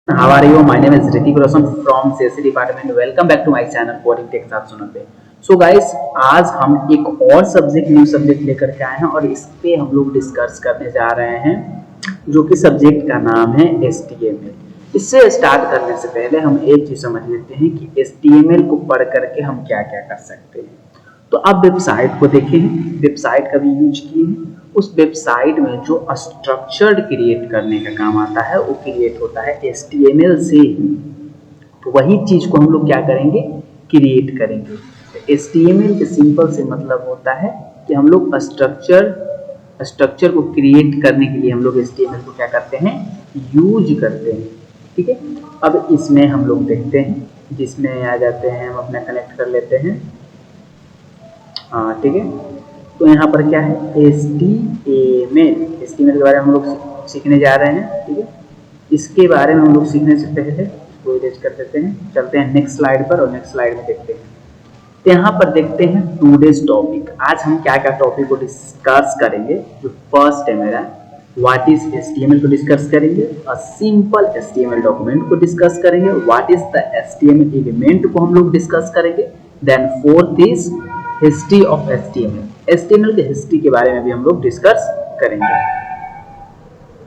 How are you? My name is Ritik Roshan from CSC department. Welcome back to my channel Coding Tech 790 पे। So guys, आज हम एक और new subject लेकर के आए हैं और इस पे हम लोग डिस्कस करने जा रहे हैं, जो कि सब्जेक्ट का नाम है HTML। इससे स्टार्ट करने से पहले हम एक चीज समझ लेते हैं कि HTML को पढ़ करके हम क्या क्या कर सकते हैं। तो आप वेबसाइट को देखें, वेबसाइट का भी यूज किए हैं। उस वेबसाइट में जो स्ट्रक्चर्ड क्रिएट करने का काम आता है वो क्रिएट होता है HTML से ही। तो वही चीज को हम लोग क्या करेंगे, क्रिएट करेंगे। तो HTML के सिंपल से मतलब होता है कि हम लोग स्ट्रक्चर को क्रिएट करने के लिए हम लोग HTML को क्या करते हैं, यूज करते हैं। ठीक है, अब इसमें हम लोग देखते हैं, जिसमें आ जाते हैं, हम अपना कनेक्ट कर लेते हैं। हाँ ठीक है, तो यहाँ पर क्या है, HTML के बारे में हम लोग सीखने जा रहे हैं। ठीक है, इसके बारे में हम लोग सीखने से पहले इसको इरेज कर देते हैं, चलते हैं नेक्स्ट स्लाइड पर और नेक्स्ट स्लाइड में देखते हैं। तो यहाँ पर देखते हैं टूडेज टॉपिक। आज हम क्या क्या टॉपिक को डिस्कस करेंगे। जो फर्स्ट है मेरा, व्हाट इज HTML को डिस्कस करेंगे, अ सिंपल HTML डॉक्यूमेंट को डिस्कस करेंगे, what is the HTML element को हम लोग डिस्कस करेंगे। Then fourth is history of HTML के हिस्ट्री के बारे में भी हम लोग डिस्कस करेंगे।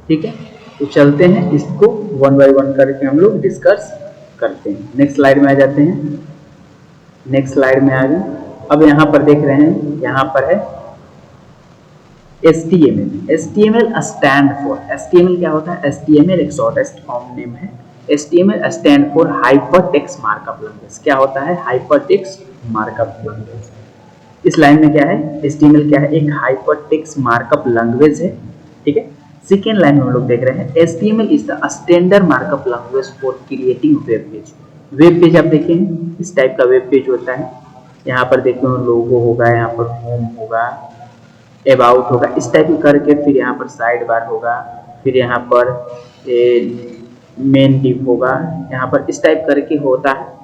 ठीक है, तो चलते हैं, इसको वन बाय वन करके हम लोग डिस्कस करते हैं। नेक्स्ट स्लाइड में आ जाते हैं। नेक्स्ट स्लाइड में आ गए। अब यहाँ पर देख रहे हैं, यहाँ पर है HTML स्टैंड फॉर। HTML क्या होता है, HTML एक शॉर्टेस्ट फॉर्म नेम है। HTML stand for hyper text markup language. क्या होता है, हाइपर टेक्स्ट मार्कअप लैंग्वेज। इस लाइन में क्या है, HTML क्या है, एक हाइपर टेक्स्ट मार्कअप लैंग्वेज है। ठीक है, सेकेंड लाइन में हम लोग देख रहे हैं, HTML is the standard markup language for creating web page. Web page आप देखें, इस टाइप का वेब पेज होता है। यहाँ पर देखते हो लोगो होगा, यहाँ पर होम होगा, अबाउट होगा, इस टाइप करके, फिर यहाँ पर साइड बार होगा, फिर यहाँ पर मेन डिव होगा, यहाँ पर इस टाइप करके होता है,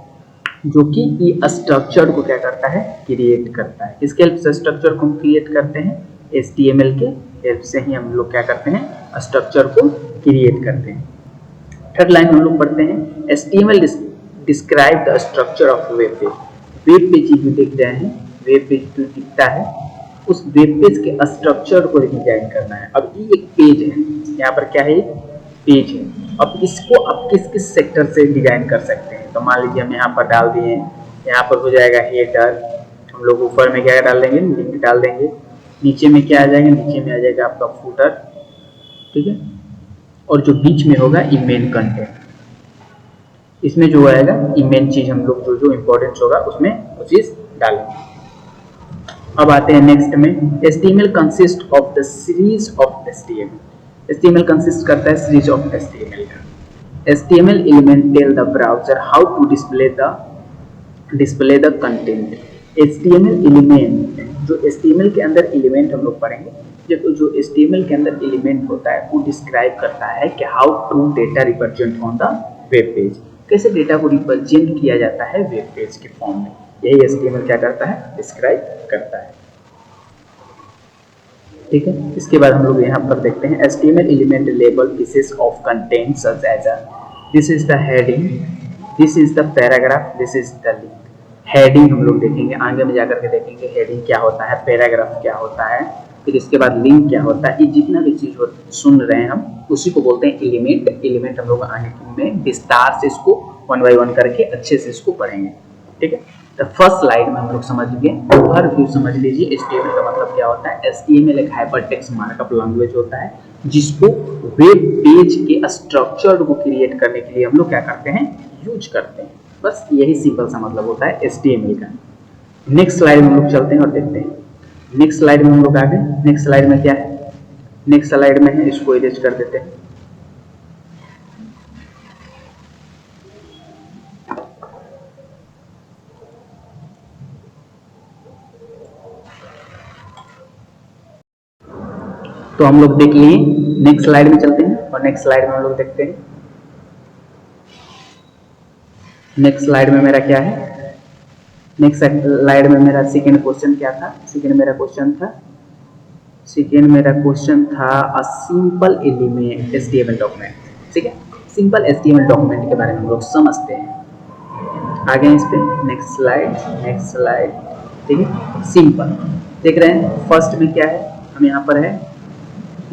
जो कि ये स्ट्रक्चर को क्या करता है, क्रिएट करता है। इसके हेल्प से स्ट्रक्चर को हम क्रिएट करते हैं, HTML के हेल्प से ही हम लोग क्या करते हैं, स्ट्रक्चर को क्रिएट करते हैं। थर्ड लाइन हम लोग पढ़ते हैं, HTML describe the structure of web page. Web page जो दिख रहे हैं, वेब पेज जो दिखता है, उस वेब पेज के स्ट्रक्चर को डिजाइन करना है। अब ये एक पेज है, यहाँ पर क्या है, पेज है। अब इसको आप किस किस सेक्टर से डिजाइन कर सकते हैं। तो मान लीजिए हम यहाँ पर डाल दिए, यहाँ पर हो जाएगा हेडर, हम लोग ऊपर में क्या डाल देंगे, लिंक डाल देंगे। नीचे में क्या आ जाएगा, नीचे में आ जाएगा आपका फूटर। ठीक है, और जो बीच में होगा ये मेन कंटेंट। इसमें जो आएगा ये मेन चीज, हम लोग जो जो इंपॉर्टेंट होगा उसमें वो चीज डालेंगे। अब आते हैं नेक्स्ट में, HTML consist of the series of HTML। HTML consist करता है सीरीज ऑफ HTML का। HTML element tell the browser how to display the content. HTML element, जो HTMल के अंदर एलिमेंट हम लोग पढ़ेंगे, जब जो HTML के अंदर एलिमेंट होता है वो डिस्क्राइब करता है कि how to data represent on the web page, कैसे डेटा को रिप्रेजेंट किया जाता है वेब पेज के फॉर्म में। यही HTML क्या करता है, डिस्क्राइब करता है। ठीक है, इसके बाद हम लोग यहाँ पर देखते हैं, HTML element label pieces of content such as this is the heading, this is the paragraph, this is the link. Heading हम लोग देखेंगे, आगे में जाकर के देखेंगे हेडिंग क्या होता है, पैराग्राफ क्या होता है, फिर इसके बाद लिंक क्या होता है। ये जितना भी चीज सुन रहे हैं हम, उसी को बोलते हैं एलिमेंट। एलिमेंट हम लोग आगे में विस्तार से इसको वन बाय वन करके अच्छे से इसको पढ़ेंगे। ठीक है, तो फर्स्ट स्लाइड में हम लोग समझ लिए, ओवरव्यू समझ लीजिए। HTML का मतलब क्या होता है, HTML एक हाइपरटेक्स्ट मार्कअप लैंग्वेज होता है, जिसको वेब पेज के स्ट्रक्चर को क्रिएट करने के लिए हम लोग क्या करते हैं, यूज करते हैं। बस यही सिंपल सा मतलब होता है HTML का। नेक्स्ट स्लाइड में हम लोग चलते हैं और देखते हैं। नेक्स्ट स्लाइड में हम लोग आगे, नेक्स्ट स्लाइड में क्या है, नेक्स्ट स्लाइड में है, इसको इरेज कर देते हैं। तो हम लोग देख लिए, नेक्स्ट स्लाइड में चलते हैं और नेक्स्ट स्लाइड में हम लोग देखते हैं। नेक्स्ट स्लाइड में मेरा क्या है, नेक्स्ट स्लाइड में मेरा सेकेंड क्वेश्चन क्या था, सेकेंड मेरा क्वेश्चन था a simple element HTML document. ठीक है, सिंपल HTML डॉक्यूमेंट के बारे में हम लोग समझते हैं। आगे इस पे नेक्स्ट स्लाइड, ठीक है। सिंपल देख रहे हैं, फर्स्ट में क्या है, हम यहाँ पर है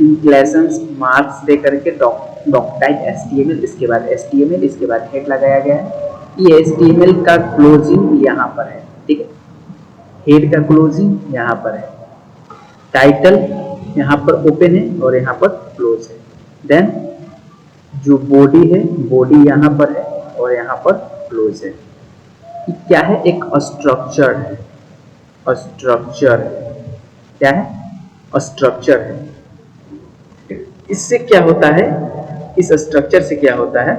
लेसन्स मार्क्स दे करके डॉक टाइप HTML, इसके बाद HTML, इसके बाद हेड लगाया गया है। ये HTML का क्लोजिंग यहाँ पर है, ठीक है, हेड का क्लोजिंग यहाँ पर है, टाइटल यहाँ पर ओपन है और यहाँ पर क्लोज है। देन जो बॉडी है, बॉडी यहाँ पर है और यहाँ पर क्लोज है। क्या है, एक स्ट्रक्चर है, स्ट्रक्चर क्या है, स्ट्रक्चर है। इससे क्या होता है, इस स्ट्रक्चर से क्या होता है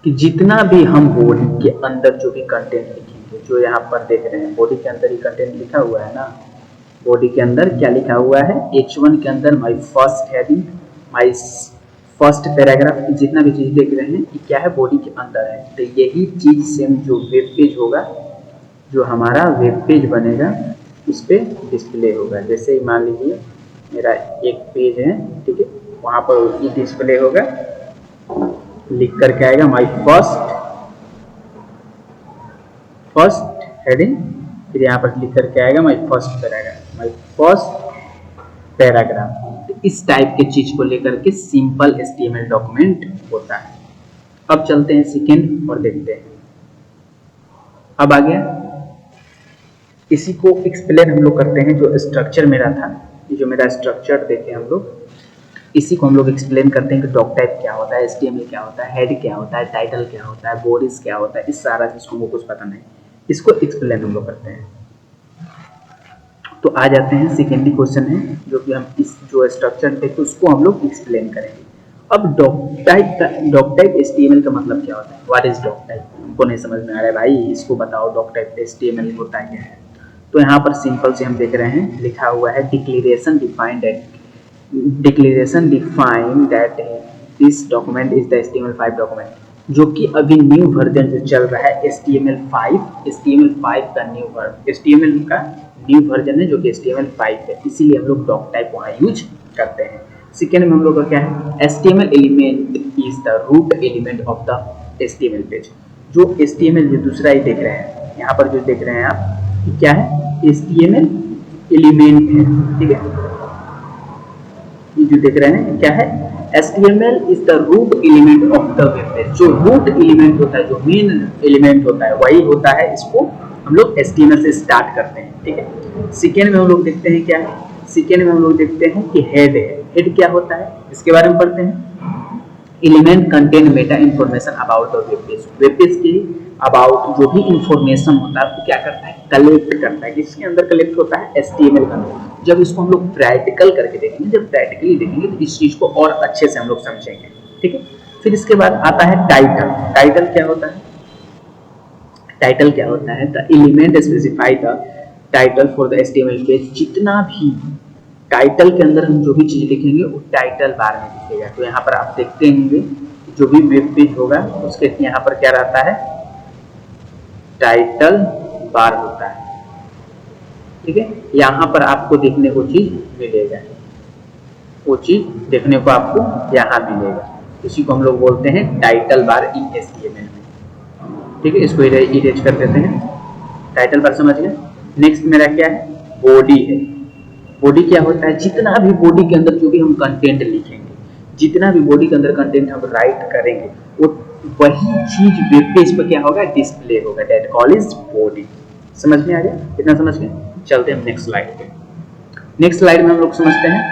कि जितना भी हम बॉडी के अंदर जो भी कंटेंट लिखेंगे, जो यहाँ पर देख रहे हैं बॉडी के अंदर ही कंटेंट लिखा हुआ है ना, बॉडी के अंदर क्या लिखा हुआ है, H1 के अंदर my first heading, my first paragraph, जितना भी चीज देख रहे हैं कि क्या है बॉडी के अंदर है। तो यही चीज सेम जो वेब पेज होगा, जो हमारा वेब पेज बनेगा उस पर डिस्प्ले होगा। जैसे मान लीजिए मेरा एक पेज है, ठीक है, वहां पर ये डिस्प्ले होगा, लिख करके आएगा माई फर्स्ट हेडिंग, फिर यहाँ पर लिख करके आएगा माई फर्स्ट पैराग्राफ। इस टाइप के चीज को लेकर के सिंपल HTML डॉक्यूमेंट होता है। अब चलते हैं सेकेंड और देखते हैं। अब आ गया, इसी को एक्सप्लेन हम लोग करते हैं। जो स्ट्रक्चर मेरा था, ये जो मेरा स्ट्रक्चर देखे हम लोग, इसी को हम लोग एक्सप्लेन करते हैं कि डॉक टाइप क्या होता है, HTML क्या होता है, हेड क्या होता है, टाइटल क्या होता है, बॉडीज क्या होता है, इस सारा चीज हमको कुछ पता नहीं, इसको एक्सप्लेन हम लोग करते हैं। तो आ जाते हैं, सेकेंडरी क्वेश्चन है जो कि हम इस जो स्ट्रक्चर देखे उसको हम लोग एक्सप्लेन करेंगे। अब डॉक टाइप HTML का मतलब क्या होता है, व्हाट इज डॉक टाइप, हमको नहीं समझ में आ रहा है भाई, इसको बताओ डॉक टाइप HTML होता है क्या है। तो यहाँ पर सिंपल से हम देख रहे हैं, लिखा हुआ है declaration defined that this document is the HTML5 document, जो कि अभी न्यू वर्जन जो चल रहा है HTML5 का न्यू वर्जन है जो कि HTML5 है, इसीलिए हम लोग डॉक टाइप वहाँ यूज करते हैं। सेकेंड में हम लोग का क्या है, HTML element is the root element of the HTML page. जो HTML जो दूसरा ही देख रहे हैं, यहाँ पर जो देख रहे हैं आप, क्या है, HTML एलिमेंट है, ठीक है, ये जो देख रहे हैं क्या है, HTML is the root element of the web page. जो रूट एलिमेंट होता है, जो मेन एलिमेंट होता है, वही होता है, इसको हम लोग HTML से स्टार्ट करते हैं, ठीक है। सेकेंड में हम लोग देखते हैं क्या है, सेकेंड में हम लोग देखते हैं कि हेड है। हेड क्या होता है, इसके बारे में पढ़ते हैं। Element contain Meta information about the web page. Web page के अबाउट जो भी इंफॉर्मेशन होता है वो क्या करता है, कलेक्ट करता है। किसके अंदर कलेक्ट होता है, HTML का अंदर। जब इसको हम लोग प्रैक्टिकल करके देखेंगे, जब प्रैक्टिकली देखेंगे तो इस चीज को और अच्छे से हम लोग समझेंगे, ठीक है। फिर इसके बाद आता है टाइटल। टाइटल क्या होता है, टाइटल क्या होता है, the element specify the title for the HTML page. जितना भी टाइटल के अंदर हम जो भी चीज लिखेंगे वो टाइटल बार में दिखेगा। तो यहाँ पर आप देखते होंगे जो भी वेब पेज होगा उसके यहाँ पर क्या रहता है, टाइटल बार होता है, ठीक है। यहाँ पर आपको देखने को चीज मिलेगा, वो चीज देखने को आपको यहाँ मिलेगा, इसी को हम लोग बोलते हैं टाइटल बार इन HTML में, ठीक है। इसको इरेज कर देते हैं, टाइटल बार समझ गए। नेक्स्ट मेरा क्या है, बॉडी है। बॉडी क्या होता है, जितना भी बॉडी के अंदर जो भी हम कंटेंट लिखेंगे, जितना भी बॉडी के अंदर कंटेंट हम राइट करेंगे, वो वही चीज वेब पेज पर क्या होगा, डिस्प्ले होगा। That call is body. समझ में आ गया, इतना समझ गए। चलते हैं नेक्स्ट स्लाइड पे। नेक्स्ट स्लाइड में हम लोग समझते हैं।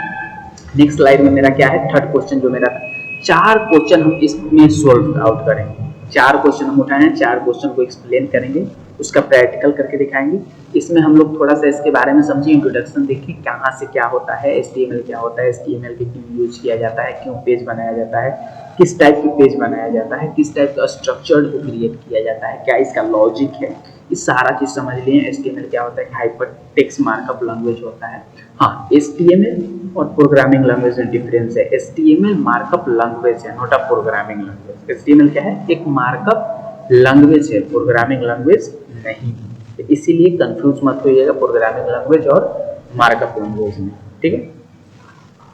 नेक्स्ट स्लाइड में मेरा क्या है, थर्ड क्वेश्चन जो मेरा था, 4 क्वेश्चन हम इसमें सोल्व आउट करेंगे। 4 क्वेश्चन हम उठाए हैं, 4 क्वेश्चन को एक्सप्लेन करेंगे, उसका प्रैक्टिकल करके दिखाएंगे। इसमें हम लोग थोड़ा सा इसके बारे में समझें, इंट्रोडक्शन देखिए, कहाँ से क्या होता है, HTML क्या होता है, HTML पे क्यों यूज किया जाता है, क्यों पेज बनाया जाता है, किस टाइप के पेज बनाया जाता है, किस टाइप का स्ट्रक्चर को क्रिएट किया जाता है, क्या इसका लॉजिक है, इस सारा चीज समझ लिए। HTML क्या होता है, हाइपर टेक्स्ट मार्कअप लैंग्वेज होता है। हाँ, HTML और प्रोग्रामिंग लैंग्वेज में डिफरेंस है। HTML मार्कअप लैंग्वेज है, not a programming language. HTML क्या है, एक मार्कअप लैंग्वेज है, प्रोग्रामिंग लैंग्वेज नहीं। तो इसीलिए कंफ्यूज मत होइएगा प्रोग्रामिंग लैंग्वेज और मार्कअप लैंग्वेज में, ठीक है।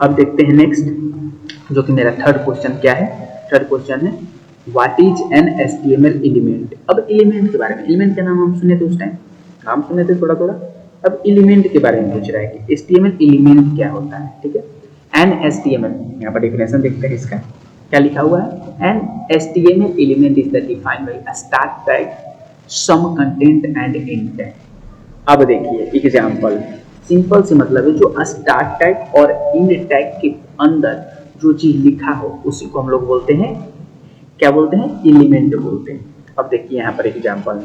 अब देखते हैं नेक्स्ट, जो कि मेरा थर्ड क्वेश्चन क्या है, थर्ड क्वेश्चन है what is an HTML element. अब एलिमेंट के बारे में, एलिमेंट का नाम हम सुने थे उस टाइम, नाम सुने थे थोड़ा थोड़ा, अब एलिमेंट के बारे में पूछ रहा है कि HTML एलिमेंट क्या होता है। ठीक है, एन HTML, यहाँ पर डेफिनेशन देखते हैं इसका क्या लिखा हुआ है। An HTML element is the defined by start tag some content and end tag. अब देखिए एग्जांपल, सिंपल से मतलब है जो स्टार्ट टैग और एंड टैग के अंदर जो चीज लिखा हो उसी को हम लोग बोलते हैं, क्या बोलते हैं, एलिमेंट बोलते हैं। अब देखिए यहाँ पर एग्जांपल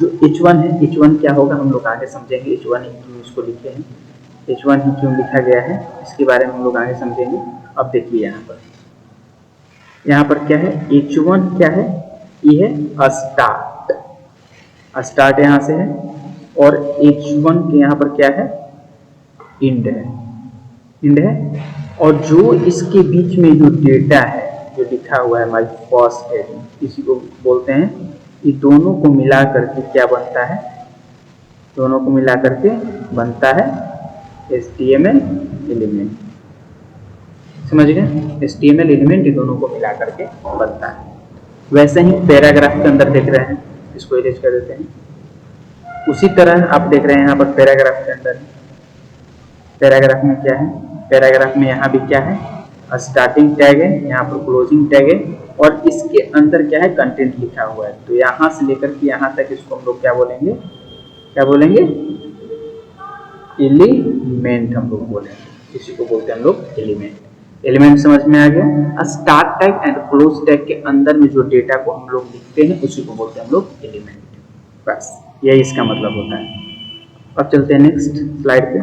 जो H1 है, H1 क्या होगा हम लोग आगे समझेंगे, H1 क्यों इसको लिखे हैं, H1 ही क्यों लिखा गया है इसके बारे में हम लोग आगे समझेंगे। अब देखिए यहाँ पर क्या है, H1 क्या है, ये है स्टार्ट, स्टार्ट यहाँ से है, और H1 के यहाँ पर क्या है, इंड है, इंड है, और जो इसके बीच में जो डेटा है जो लिखा हुआ है हमारी फर्स्ट है, इसी को बोलते हैं, ये दोनों को मिला करके क्या बनता है, दोनों को मिला करके बनता है HTML एलिमेंट। समझ गए, HTML एलिमेंट ये दोनों को मिला करके बनता है। वैसे ही पैराग्राफ के अंदर देख रहे हैं, इसको इरेज कर देते हैं, उसी तरह आप देख रहे हैं यहाँ पर पैराग्राफ के अंदर, पैराग्राफ में क्या है, पैराग्राफ में यहाँ भी क्या है, स्टार्टिंग टैग है, यहाँ पर क्लोजिंग टैग है, और इसके अंदर क्या है, कंटेंट लिखा हुआ है। तो यहाँ से लेकर के यहाँ तक इसको हम लोग क्या बोलेंगे, क्या बोलेंगे, एलिमेंट हम लोग बोलेंगे, इसी को बोलते हैं हम लोग एलिमेंट। एलिमेंट समझ में आ गया। Start tag and close tag के अंदर में जो डेटा को हम लोग लिखते हैं उसी को बोलते हैं हम लोग एलिमेंट। बस यही इसका मतलब होता है। अब चलते हैं नेक्स्ट स्लाइड पे।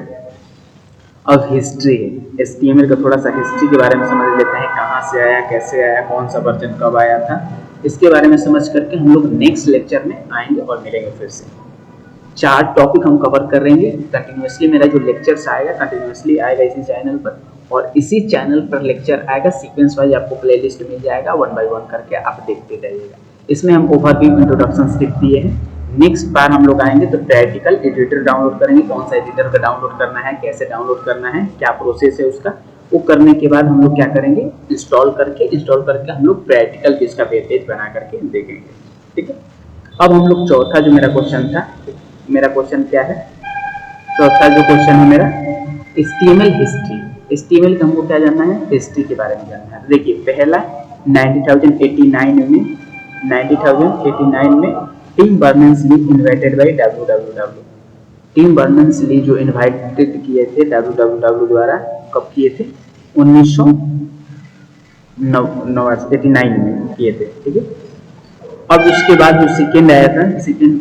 अब हिस्ट्री है, HTML का थोड़ा सा हिस्ट्री के बारे में समझ लेते हैं, कहाँ से आया, कैसे आया, कौन सा वर्जन कब आया था, इसके बारे में समझ करके हम लोग नेक्स्ट लेक्चर में आएंगे और मिलेंगे फिर से। 4 टॉपिक हम कवर करेंगे कंटिन्यूसली, मेरा जो लेक्चर्स आएगा कंटिन्यूसली आएगा इसी चैनल पर, और इसी चैनल पर लेक्चर आएगा सीक्वेंस वाइज, आपको प्लेलिस्ट मिल जाएगा, 1 बाय 1 करके आप देखते रहिएगा। इसमें हम ओवरव्यू इंट्रोडक्शन सिर्फ दिए हैं। नेक्स्ट बार हम लोग आएंगे तो प्रैक्टिकल एडिटर डाउनलोड करेंगे, कौन सा एडिटर का डाउनलोड करना है, कैसे डाउनलोड करना है, क्या प्रोसेस है उसका, वो करने के बाद हम लोग क्या करेंगे, इंस्टॉल करके हम लोग प्रैक्टिकल पेज का वेब पेज बना करके देखेंगे। ठीक है, अब हम लोग चौथा जो मेरा क्वेश्चन था, मेरा क्वेश्चन क्या है, चौथा जो क्वेश्चन है मेरा HTML हिस्ट्री। HTML का हमको क्या जानना है, हिस्ट्री के बारे में जानना है। देखिए पहला 90,089 में Tim Berners Lee invited by www, Tim Berners Lee जो इन्वाइटेड किए थे www द्वारा, कब किए थे, 1989 में किए थे। ठीक है, अब इसके बाद जो सेकेंड आया था, सेकेंड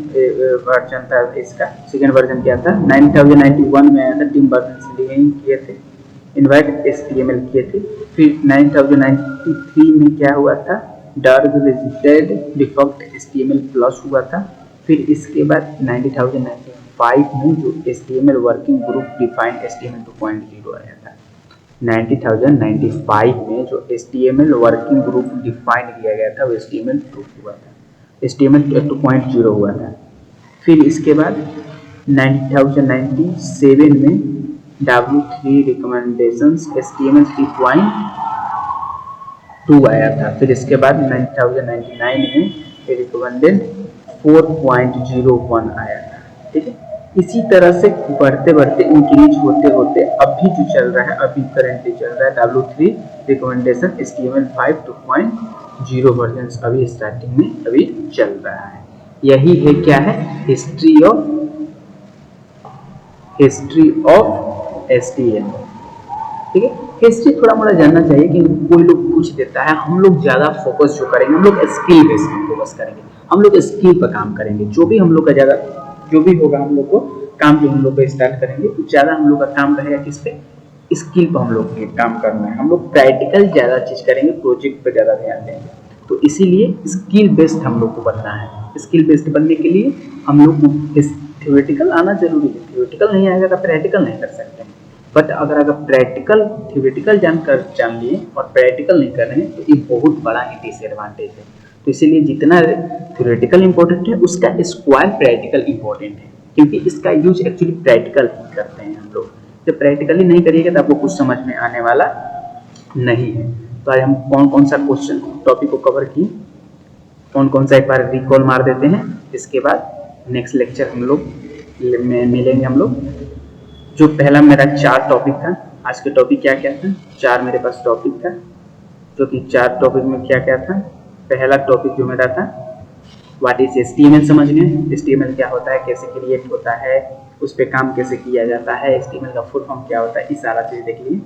वर्जन था इसका, सेकेंड वर्जन क्या था, 9091 में आया था, टिम बर्नर्स-ली किए थे, इन्वाइट HTML किए थे। फिर 9093 में क्या हुआ था, डर्ग विजिटेड डिफॉल्ट HTML प्लस हुआ था। फिर इसके बाद 90,095 में जो HTML working group defined HTML 2.0 आया था। 90,095 में जो HTML वर्किंग ग्रुप डिफाइंड किया गया था वो HTML 2 हुआ था, HTML 2.0 हुआ था। फिर इसके बाद 90,097 में W3 रिकमेंडेशंस HTML 3.2 आया था। फिर इसके बाद 90,099 में रिकमेंडेड 4.01 आया था। ठीक है, इसी तरह से बढ़ते बढ़ते इंक्रीज होते होते अभी जो चल रहा है, अभी करेंटली चल रहा है W3 रिकमेंडेशन HTML 5 2.0 वर्जन अभी स्टार्टिंग में अभी चल रहा है। यही है क्या है, हिस्ट्री ऑफ HTML। ठीक है, हिस्ट्री थोड़ा मोड़ा जानना चाहिए कि कोई लोग पूछ देता है, हम लोग ज्यादा फोकस जो करेंगे, हम लोग स्किल बेस पर फोकस करेंगे, हम लोग स्किल पर काम करेंगे। जो भी हम लोग का ज्यादा जो भी होगा हम लोग को काम जो हम लोग को स्टार्ट करेंगे तो ज्यादा हम लोग का काम रहेगा किस पे, स्किल पर हम लोग काम करना है। हम लोग प्रैक्टिकल ज्यादा चीज करेंगे, प्रोजेक्ट पर ज्यादा ध्यान देंगे, तो इसीलिए स्किल बेस्ड हम लोग को बनना है। स्किल बेस्ड बनने के लिए हम लोग को थ्योरेटिकल आना जरूरी है, थ्योरेटिकल नहीं आएगा तो प्रैक्टिकल नहीं कर सकते हैं। बट अगर प्रैक्टिकल थ्योरेटिकल जान लिए और प्रैक्टिकल नहीं कर रहे हैं तो ये बहुत बड़ा ही डिसएडवांटेज है। तो इसीलिए जितना थ्योरेटिकल इंपॉर्टेंट है उसका स्क्वायर प्रैक्टिकल इंपॉर्टेंट है, क्योंकि इसका यूज एक्चुअली प्रैक्टिकल ही करते हैं हम लोग। जब प्रैक्टिकली नहीं करिएगा तो आपको कुछ समझ में आने वाला नहीं है। तो आज हम कौन कौन सा क्वेश्चन टॉपिक को कवर किए, कौन कौन सा एक बार रिकॉल मार देते हैं। इसके बाद नेक्स्ट लेक्चर हम लोग में मिलेंगे हम लोग। जो पहला मेरा 4 टॉपिक था, आज के टॉपिक क्या क्या था, 4 मेरे पास टॉपिक था, जो कि 4 टॉपिक में क्या क्या था। पहला टॉपिक जो मेरा था व्हाट इज HTML, समझ गए HTML क्या होता है, कैसे क्रिएट होता है, उस पर काम कैसे किया जाता है, HTML का फुल फॉर्म क्या होता है, ये सारा चीज़ देख लिए।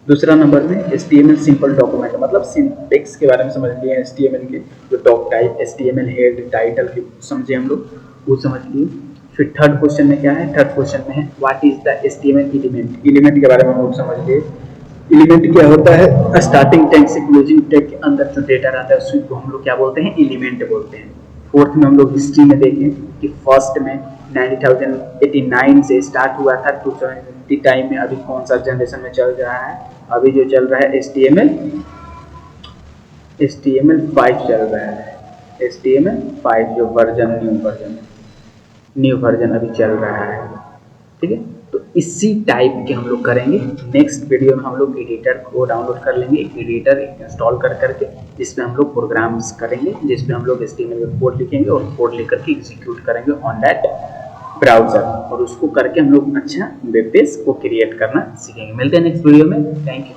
दूसरा नंबर में HTML सिंपल डॉक्यूमेंट, मतलब सिंटैक्स के बारे में समझ लिए, HTML के जो doc type, HTML head title के समझे हम लोग, वो समझ लिए। फिर थर्ड क्वेश्चन में क्या है, थर्ड क्वेश्चन में है what is the HTML element, element के बारे में हम लोग समझ लिए। एलिमेंट क्या होता है, स्टार्टिंग टैग से क्लोजिंग टैग के अंदर जो डेटा रहता है उसी को हम लोग क्या बोलते हैं, एलिमेंट बोलते हैं। फोर्थ में हम लोग हिस्ट्री में देखें कि फर्स्ट में 90,089 से स्टार्ट हुआ था, 270 टाइम में अभी कौन सा जनरेशन में चल रहा है, अभी जो चल रहा है HTML 5 चल रहा है, HTML 5 जो न्यू वर्जन अभी चल रहा है, ठीक है। तो इसी टाइप के हम लोग करेंगे। नेक्स्ट वीडियो में हम लोग एडिटर को डाउनलोड कर लेंगे, एक एडिटर इंस्टॉल कर करके, जिसमें हम लोग प्रोग्राम्स करेंगे, जिसमें हम लोग HTML में कोड लिखेंगे और कोड लिख करके एग्जीक्यूट करेंगे ऑन दैट ब्राउजर, और उसको करके हम लोग अच्छा वेब पेज को क्रिएट करना सीखेंगे। मिलते हैं नेक्स्ट वीडियो में, थैंक यू।